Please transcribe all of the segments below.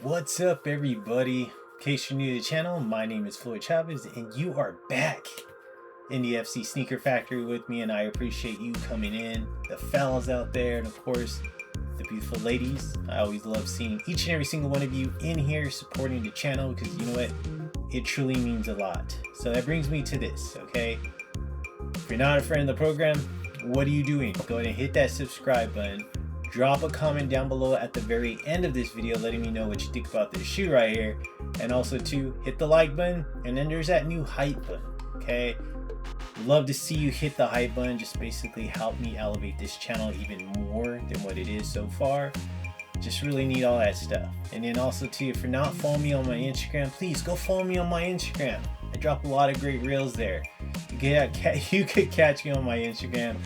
What's up, everybody? In case you're new to the channel, my name is Floyd Chavez, and you are back in the F.C Sneaker Factory with me, and I appreciate you coming in, the fellas out there, and of course, the beautiful ladies. I always love seeing each and every single one of you in here supporting the channel, because you know what? It truly means a lot. So that brings me to this, okay? If you're not a friend of the program, what are you doing? Go ahead and hit that subscribe button. Drop a comment down below at the very end of this video letting me know what you think about this shoe right here. And also too, hit the like button, and then there's that new hype button, okay? Love to see you hit the hype button. Just basically help me elevate this channel even more than what it is so far. Just really need all that stuff. And then also too, if you're not following me on my Instagram, please go follow me on my Instagram. I drop a lot of great reels there. You could catch me on my Instagram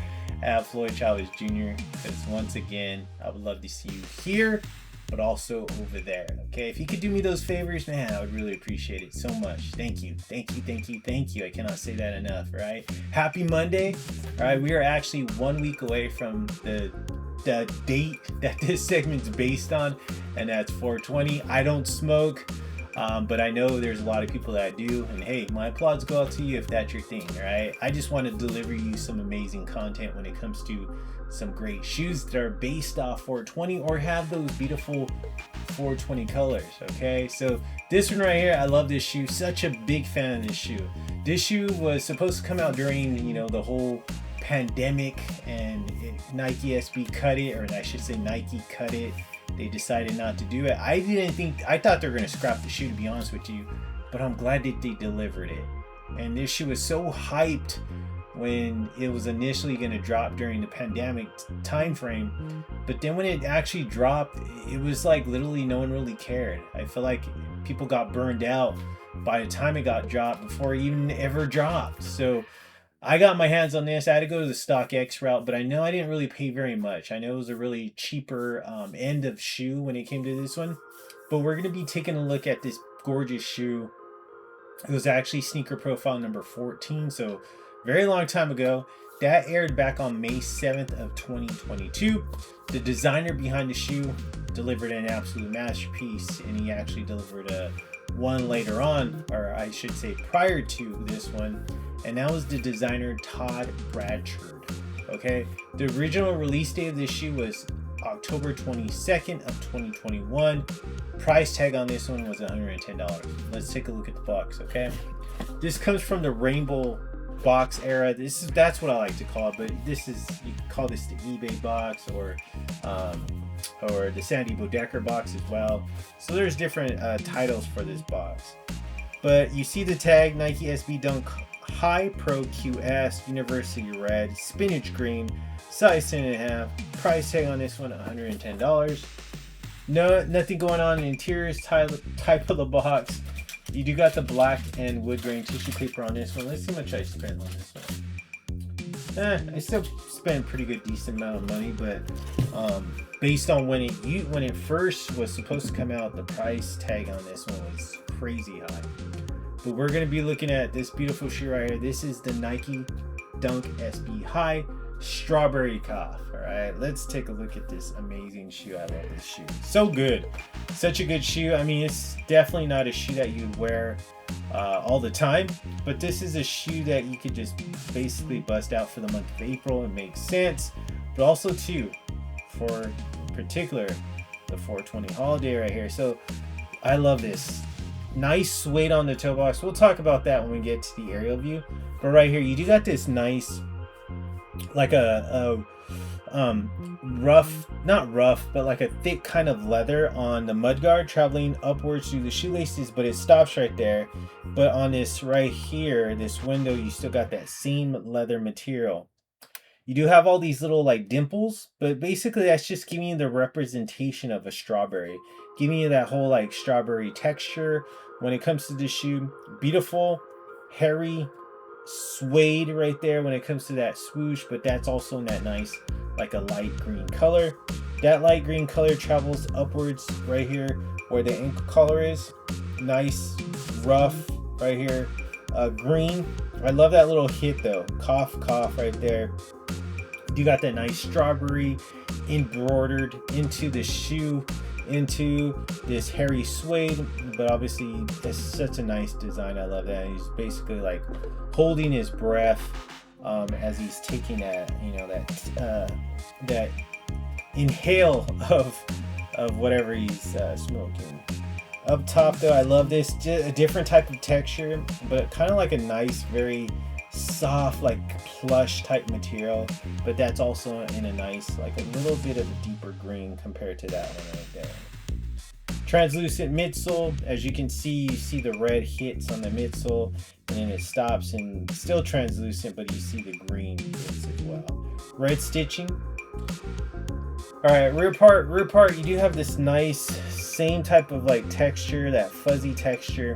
at Floyd Chavez Jr. because once again, I would love to see you here, but also over there. Okay, if you could do me those favors, man, I would really appreciate it so much. Thank you, thank you, thank you, thank you. I cannot say that enough. Right? Happy Monday. All right, we are actually 1 week away from the date that this segment's based on, and that's 420. I don't smoke. But I know there's a lot of people that do, and hey, my applause go out to you if that's your thing, right? I just want to deliver you some amazing content when it comes to some great shoes that are based off 420 or have those beautiful 420 colors, okay? So this one right here, I love this shoe. Such a big fan of this shoe. This shoe was supposed to come out during, you know, the whole pandemic, and Nike SB cut it, or I should say Nike cut it. They decided not to do it. I thought they were going to scrap the shoe, to be honest with you, but I'm glad that they delivered it. And this shoe was so hyped when it was initially going to drop during the pandemic time frame, but then when it actually dropped, it was like literally no one really cared. I feel like people got burned out by the time it got dropped before it even ever dropped. So I got my hands on this. I had to go to the StockX route, but I know I didn't really pay very much. I know it was a really cheaper end of shoe when it came to this one. But we're going to be taking a look at this gorgeous shoe. It was actually sneaker profile number 14, so very long time ago. That aired back on May 7th of 2022. The designer behind the shoe delivered an absolute masterpiece, and he actually delivered a one later on, or I should say prior to this one, and that was the designer Todd Bradford. Okay, the original release date of this shoe was October 22nd of 2021. Price tag on this one was $110. Let's take a look at the box. Okay, this comes from the rainbow box era. That's what I like to call it, but this is, you can call this the eBay box, or the Sandy Bodecker box as well. So there's different titles for this box. But you see the tag, Nike SB Dunk High Pro QS, University Red, Spinach Green, size 10.5. Price tag on this one, $110. No, nothing going on in the interiors type of the box. You do got the black and wood grain tissue paper on this one. Let's see how much I spent on this one. I still spent a pretty good decent amount of money, but based on when it first was supposed to come out, the price tag on this one was crazy high. But we're going to be looking at this beautiful shoe right here. This is the Nike Dunk SB High Strawberry Cough. All right, let's take a look at this amazing shoe. I love this shoe. So good. Such a good shoe. I mean, it's definitely not a shoe that you wear all the time, but this is a shoe that you could just basically bust out for the month of April. It makes sense. But also too, for particular, the 420 holiday right here. So I love this. Nice suede on the toe box. We'll talk about that when we get to the aerial view. But right here, you do got this nice, like a rough, not rough, but like a thick kind of leather on the mudguard traveling upwards through the shoelaces, but it stops right there. But on this right here, this window, you still got that same leather material. You do have all these little like dimples, but basically that's just giving you the representation of a strawberry, giving you that whole like strawberry texture. When it comes to this shoe, beautiful, hairy suede right there when it comes to that swoosh, but that's also in that nice, like a light green color. That light green color travels upwards right here where the ankle collar is. Nice, rough right here. Green. I love that little hit though. Cough, cough right there. You got that nice strawberry embroidered into the shoe. into this hairy suede, but obviously it's such a nice design. I love that. He's basically like holding his breath as he's taking that, you know, that inhale of whatever he's smoking. Up top though, I love this, a different type of texture, but kind of like a nice, very soft, like plush type material, but that's also in a nice, like a little bit of a deeper green compared to that one right there. Translucent midsole, as you can see, you see the red hits on the midsole, and then it stops and still translucent, but you see the green hits as well. Red stitching. All right, rear part, you do have this nice same type of like texture, that fuzzy texture,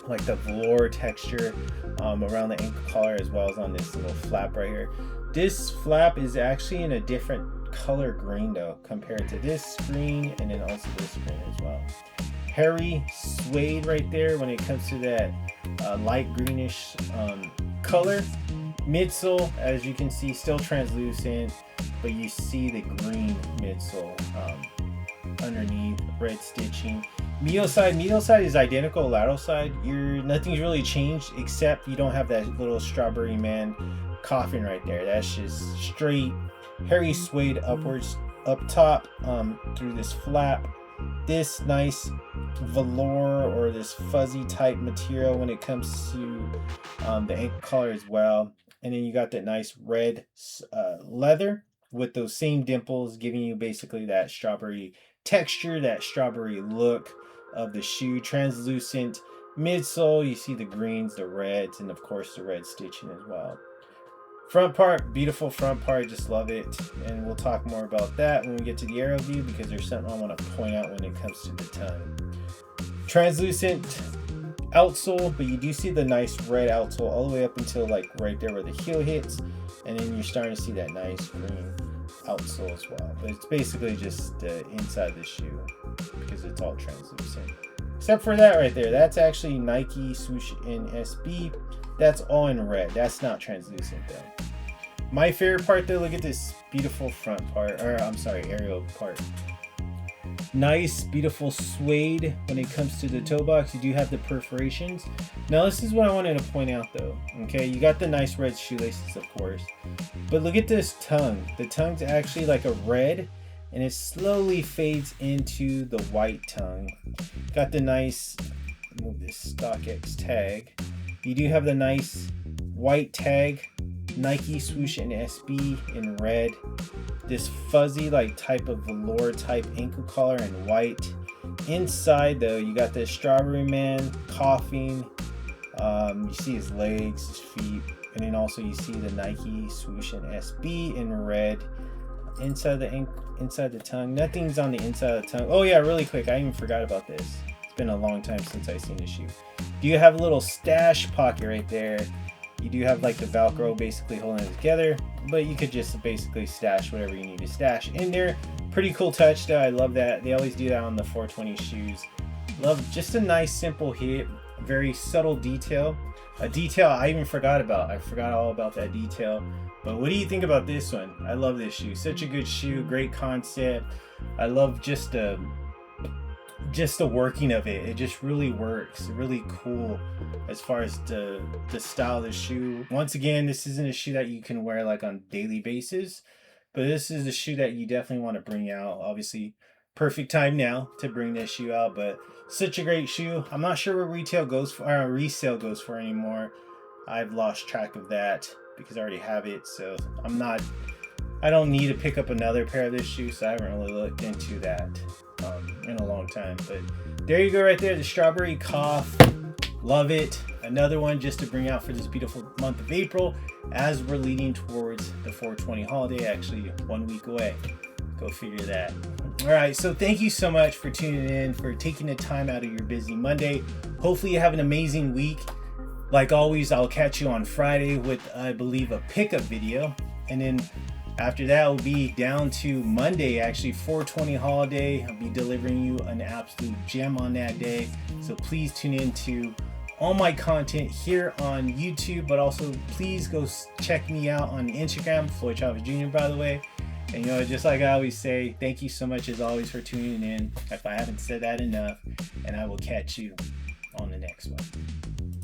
like the velour texture around the ankle collar, as well as on this little flap right here. This flap is actually in a different color green though, compared to this green and then also this green as well. Hairy suede right there when it comes to that light greenish color. Midsole, as you can see, still translucent, but you see the green midsole underneath. Red stitching. Medial side is identical. Lateral side, nothing's really changed except you don't have that little strawberry man coffin right there. That's just straight hairy suede upwards up top through this flap. This nice velour or this fuzzy type material when it comes to the ankle collar as well. And then you got that nice red leather with those same dimples, giving you basically that strawberry texture, that strawberry look of the shoe. Translucent midsole, you see the greens, the reds, and of course the red stitching as well. Front part, beautiful front part, just love it. And we'll talk more about that when we get to the aero view, because there's something I want to point out when it comes to the tongue. Translucent outsole, but you do see the nice red outsole all the way up until like right there where the heel hits, and then you're starting to see that nice green outsole as well. But it's basically just the inside of the shoe because it's all translucent. Except for that right there, that's actually Nike swoosh in SB. That's all in red. That's not translucent though. My favorite part though, look at this beautiful front part, or I'm sorry, aerial part. Nice, beautiful suede when it comes to the toe box. You do have the perforations. Now this is what I wanted to point out though. Okay, you got the nice red shoelaces of course, but look at this tongue. The tongue's actually like a red, and it slowly fades into the white tongue. Got the nice, move this StockX tag. You do have the nice white tag, Nike swoosh and SB in red. This fuzzy like type of velour type ankle collar in white. Inside though, you got this strawberry man coughing. You see his legs, his feet, and then also you see the Nike swoosh and SB in red. Inside the ankle, inside the tongue. Nothing's on the inside of the tongue. Oh yeah, really quick, I even forgot about this. It's been a long time since I've seen the shoe. Do you have a little stash pocket right there? You do have like the Velcro basically holding it together, but you could just basically stash whatever you need to stash in there. Pretty cool touch though. I love that. They always do that on the 420 shoes. Love just a nice simple hit, very subtle detail. A detail I even forgot about. I forgot all about that detail. But what do you think about this one? I love this shoe. Such a good shoe, great concept. I love just the working of it. It just really works. Really cool as far as the style of the shoe. Once again, this isn't a shoe that you can wear like on a daily basis, but this is a shoe that you definitely want to bring out. Obviously, perfect time now to bring this shoe out, but such a great shoe. I'm not sure what retail goes for, or resale goes for anymore. I've lost track of that because I already have it, so I don't need to pick up another pair of this shoe, so I haven't really looked into that in a long time. But there you go right there, the strawberry cough. Love it. Another one just to bring out for this beautiful month of April as we're leading towards the 420 holiday, actually 1 week away. Go figure that. All right, so thank you so much for tuning in, for taking the time out of your busy Monday. Hopefully you have an amazing week. Like always, I'll catch you on Friday with, I believe, a pickup video, and then after that, we'll be down to Monday, actually, 420 holiday. I'll be delivering you an absolute gem on that day. So please tune in to all my content here on YouTube, but also please go check me out on Instagram, Floyd Chavez Jr., by the way. And just like I always say, thank you so much as always for tuning in. If I haven't said that enough, and I will catch you on the next one.